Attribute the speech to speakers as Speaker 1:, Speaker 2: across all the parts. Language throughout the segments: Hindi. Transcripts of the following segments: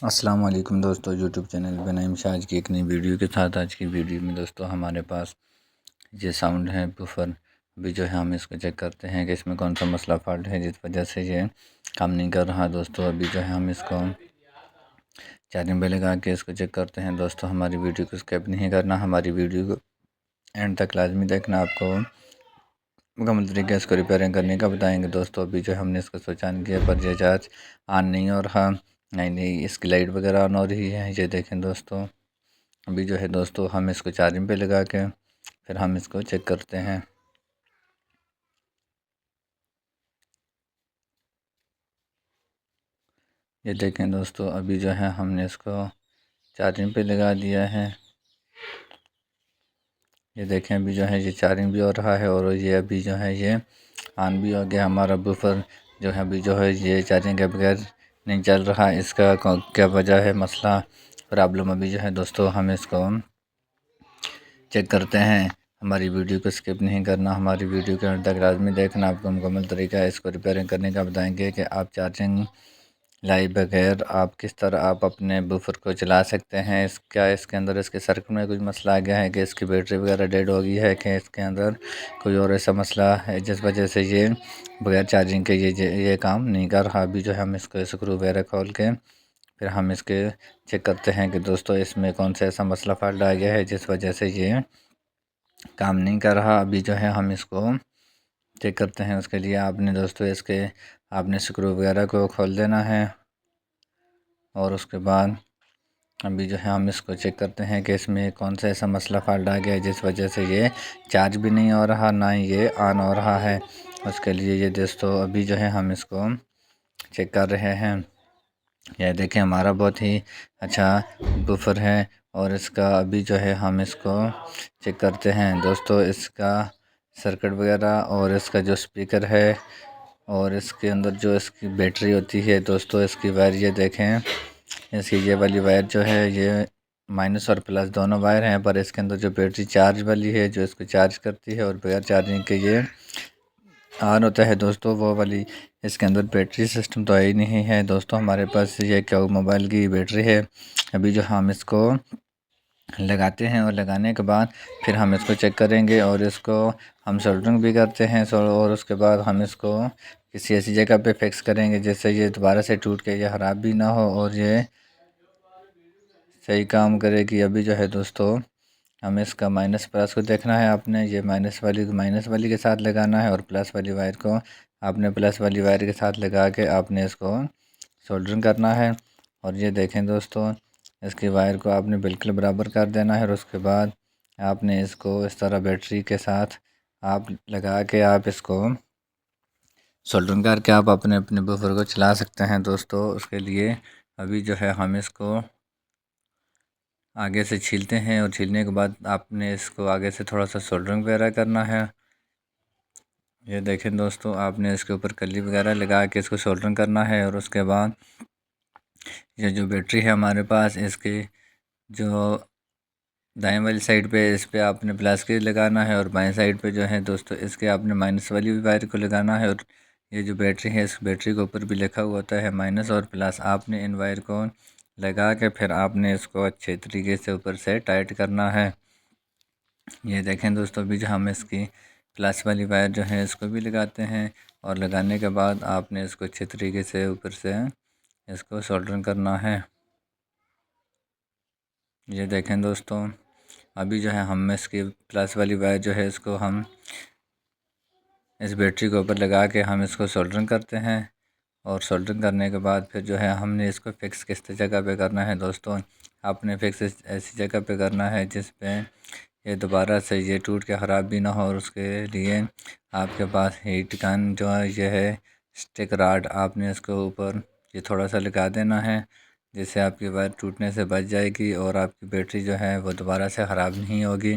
Speaker 1: अस्सलाम वालेकुम दोस्तों, यूट्यूब चैनल पे नईम शाह आज की एक नई वीडियो के साथ। आज की वीडियो में दोस्तों हमारे पास ये साउंड है बफर। अभी जो है हम इसको चेक करते हैं कि इसमें कौन सा मसला फॉल्ट है जिस वजह से ये काम नहीं कर रहा। दोस्तों अभी जो है हम इसको चार्जिंग पे लगा के इसको चेक करते हैं। दोस्तों हमारी वीडियो को स्किप नहीं करना, हमारी वीडियो को एंड तक लाजमी देखना। आपको मुकम्मल तरीके से इसको रिपेयरिंग करने का बताएंगे। दोस्तों अभी जो हमने इसको स्विच ऑन किया पर ये चार्ज ऑन नहीं हो रहा, नहीं इसकी लाइट वगैरह ऑन हो रही है। ये देखें दोस्तों, अभी जो है दोस्तों हम इसको चार्जिंग पे लगा के फिर हम इसको चेक करते हैं। ये देखें दोस्तों, अभी जो है हमने इसको चार्जिंग पे लगा दिया है। ये देखें अभी जो है ये चार्जिंग भी हो रहा है और ये अभी जो है ये ऑन भी हो गया। हमारा बफर जो है अभी जो है ये चार्जिंग के बगैर नहीं चल रहा। इसका क्या वजह है, मसला प्रॉब्लम। अभी जो है दोस्तों हम इसको चेक करते हैं। हमारी वीडियो को स्किप नहीं करना, हमारी वीडियो के अंत तक लाजमी देखना। आपको मुकम्मल तरीका इसको रिपेयरिंग करने का बताएंगे कि आप चार्जिंग लाए बगैर आप किस तरह आप अपने बफर को चला सकते हैं। क्या इसके अंदर इसके सर्किट में कुछ मसला आ गया है कि इसकी बैटरी वगैरह डेड हो गई है, कि इसके अंदर कोई और ऐसा मसला है जिस वजह से ये बगैर चार्जिंग के ये काम नहीं कर रहा। अभी जो है हम इसको स्क्रू वगैरह खोल के फिर हम इसके चेक करते हैं कि दोस्तों इसमें कौन सा ऐसा मसला फॉल्ट आ गया है जिस वजह से ये काम नहीं कर रहा। अभी जो है हम इसको चेक करते हैं। उसके लिए आपने दोस्तों इसके आपने स्क्रू वगैरह को खोल देना है और उसके बाद अभी जो है हम इसको चेक करते हैं कि इसमें कौन सा ऐसा मसला फॉल्ट आ गया है जिस वजह से ये चार्ज भी नहीं हो रहा, ना ही ये ऑन हो रहा है। उसके लिए ये दोस्तों अभी जो है हम इसको चेक कर रहे हैं। यह देखें हमारा बहुत ही अच्छा बफर है और इसका अभी जो है हम इसको चेक करते हैं। दोस्तों इसका सर्किट वगैरह और इसका जो स्पीकर है और इसके अंदर जो इसकी बैटरी होती है दोस्तों, इसकी वायर ये देखें, इसकी ये वाली वायर जो है ये माइनस और प्लस दोनों वायर हैं, पर इसके अंदर जो बैटरी चार्ज वाली है जो इसको चार्ज करती है और बगैर चार्जिंग के ये ऑन होता है दोस्तों, वो वाली इसके अंदर बैटरी सिस्टम तो ही नहीं है। दोस्तों हमारे पास ये क्या मोबाइल की बैटरी है। अभी जो हम इसको लगाते हैं और लगाने के बाद फिर हम इसको चेक करेंगे और इसको हम सोल्डरिंग भी करते हैं और उसके बाद हम इसको किसी ऐसी जगह पे फिक्स करेंगे जिससे ये दोबारा से टूट के ये ख़राब भी ना हो और ये सही काम करेगी। अभी जो है दोस्तों हमें इसका माइनस प्लस को देखना है। आपने ये माइनस वाली के साथ लगाना है और प्लस वाली वायर को आपने प्लस वाली वायर के साथ लगा के आपने इसको सोल्डरिंग करना है। और ये देखें दोस्तों, इसकी वायर को आपने बिल्कुल बराबर कर देना है और उसके बाद आपने इसको इस तरह बैटरी के साथ आप लगा के आप इसको सोल्डरिंग करके आप अपने अपने बफर को चला सकते हैं। दोस्तों उसके लिए अभी जो है हम इसको आगे से छीलते हैं और छीलने के बाद आपने इसको आगे से थोड़ा सा सोल्डरिंग वगैरह करना है। ये देखें दोस्तों, आपने इसके ऊपर कली वगैरह लगा के इसको सोल्डरिंग करना है और उसके बाद ये जो बैटरी है हमारे पास, इसकी जो दाएं वाली साइड पे इस पे आपने प्लस के लगाना है और बाएं साइड पे जो है दोस्तों इसके आपने माइनस वाली वायर को लगाना है। और ये जो बैटरी है इस बैटरी के ऊपर भी लिखा हुआ होता है माइनस और प्लस। आपने इन वायर को लगा के फिर आपने इसको अच्छे तरीके से ऊपर से टाइट करना है। ये देखें दोस्तों, अभी जो हम इसकी प्लस वाली वायर जो है इसको भी लगाते हैं और लगाने के बाद आपने इसको अच्छे तरीके से ऊपर से इसको सोल्डरिंग करना है। ये देखें दोस्तों, अभी जो है हम इसकी प्लस वाली वायर जो है इसको हम इस बैटरी के ऊपर लगा के हम इसको सोल्डरिंग करते हैं और सोल्डरिंग करने के बाद फिर जो है हमने इसको फिक्स किस जगह पे करना है। दोस्तों आपने फिक्स ऐसी जगह पे करना है जिस पे ये दोबारा से ये टूट के ख़राब भी ना हो। और उसके लिए आपके पास हीट गन जो है ये है स्टिक राड, आपने इसके ऊपर ये थोड़ा सा लगा देना है जिससे आपकी वायर टूटने से बच जाएगी और आपकी बैटरी जो है वो दोबारा से ख़राब नहीं होगी।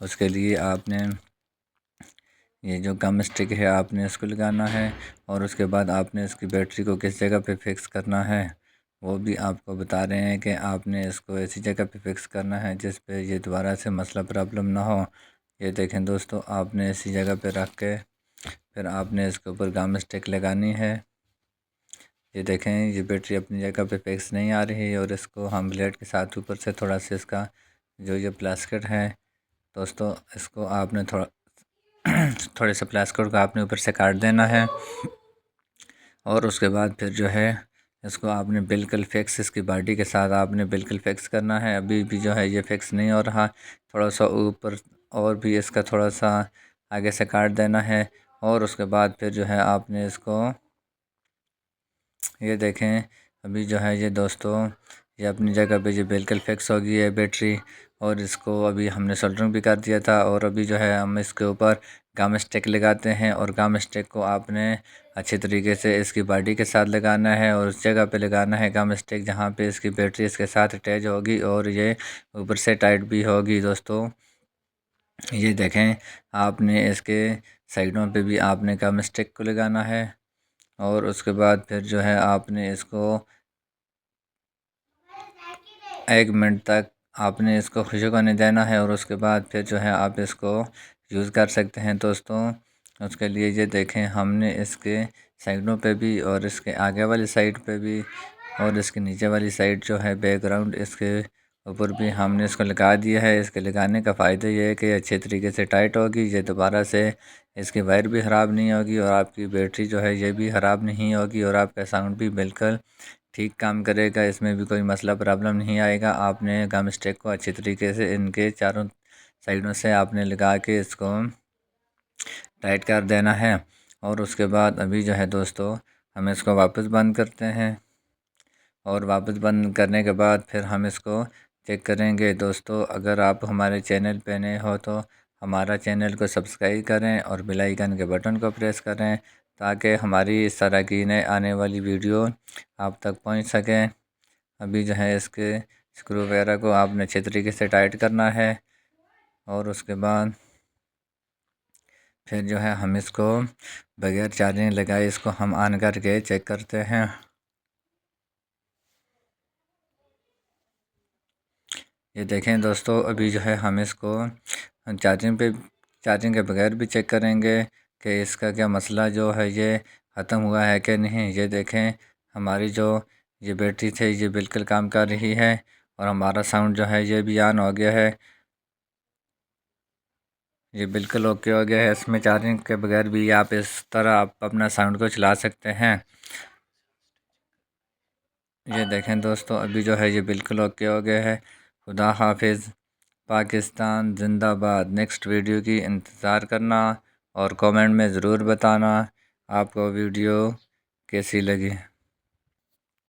Speaker 1: उसके लिए आपने ये जो गम स्टिक है आपने इसको लगाना है और उसके बाद आपने इसकी बैटरी को किस जगह पे फिक्स करना है वो भी आपको बता रहे हैं कि आपने इसको ऐसी जगह पे फिक्स करना है जिस पे ये दोबारा से मसला प्रॉब्लम ना हो। ये देखें दोस्तों, आपने ऐसी जगह पे रख के फिर आपने इसके ऊपर गम स्टिक लगानी है ये देखें ये बैटरी अपनी जगह पे फिक्स नहीं आ रही और इसको हम ब्लेड के साथ ऊपर से थोड़ा सा इसका जो ये प्लास्टिक है दोस्तों, इसको आपने थोड़ा थोड़े से प्लास्टिक को आपने ऊपर से काट देना है और उसके बाद फिर जो है इसको आपने बिल्कुल फिक्स इसकी बॉडी के साथ आपने बिल्कुल फिक्स करना है। अभी भी जो है ये फिक्स नहीं हो रहा, थोड़ा सा ऊपर और भी इसका थोड़ा सा आगे से काट देना है और उसके बाद फिर जो है आपने इसको ये देखें अभी जो है ये दोस्तों ये अपनी जगह पे ये बिल्कुल फिक्स हो गई है बैटरी और इसको अभी हमने सोल्डरिंग भी कर दिया था और अभी जो है हम इसके ऊपर गम स्टिक लगाते हैं और गम स्टिक को आपने अच्छे तरीके से इसकी बॉडी के साथ लगाना है और उस जगह पे लगाना है गम स्टिक जहाँ पे इसकी बैटरी इसके साथ अटैच होगी और ये ऊपर से टाइट भी होगी दोस्तों। ये देखें आपने इसके साइडों पे भी आपने गम स्टिक को लगाना है और उसके बाद फिर जो है आपने इसको 1 मिनट तक आपने इसको खुशक होने देना है और उसके बाद फिर जो है आप इसको यूज़ कर सकते हैं दोस्तों। उसके लिए ये देखें हमने इसके साइडों पे भी और इसके आगे वाली साइड पे भी और इसके नीचे वाली साइड जो है बैकग्राउंड इसके ऊपर भी हमने इसको लगा दिया है। इसके लगाने का फ़ायदा ये है कि अच्छे तरीके से टाइट होगी, ये दोबारा से इसकी वायर भी ख़राब नहीं होगी और आपकी बैटरी जो है ये भी ख़राब नहीं होगी और आपका साउंड भी बिल्कुल ठीक काम करेगा, इसमें भी कोई मसला प्रॉब्लम नहीं आएगा। आपने गम स्टिक को अच्छी तरीके से इनके चारों साइडों से आपने लगा के इसको टाइट कर देना है और उसके बाद अभी जो है दोस्तों हम इसको वापस बंद करते हैं और वापस बंद करने के बाद फिर हम इसको चेक करेंगे। दोस्तों अगर आप हमारे चैनल पे नए हो तो हमारा चैनल को सब्सक्राइब करें और बेल आइकन के बटन को प्रेस करें ताकि हमारी इस तरह की नए आने वाली वीडियो आप तक पहुंच सकें। अभी जो है इसके स्क्रू वगैरह को आपने अच्छे तरीके से टाइट करना है और उसके बाद फिर जो है हम इसको बगैर चार्जिंग लगाए इसको हम ऑन करके चेक करते हैं। ये देखें दोस्तों अभी जो है हम इसको चार्जिंग के बगैर भी चेक करेंगे कि इसका क्या मसला जो है ये ख़त्म हुआ है कि नहीं। ये देखें हमारी जो ये बैटरी थी ये बिल्कुल काम कर रही है और हमारा साउंड जो है ये भी ऑन हो गया है, ये बिल्कुल ओके हो गया है। इसमें चार्जिंग के बगैर भी आप इस तरह आप अपना साउंड को चला सकते हैं। ये देखें दोस्तों अभी जो है ये बिल्कुल ओके हो गया है। खुदा हाफिज़। पाकिस्तान जिंदाबाद। नेक्स्ट वीडियो की इंतज़ार करना और कमेंट में ज़रूर बताना आपको वीडियो कैसी लगी।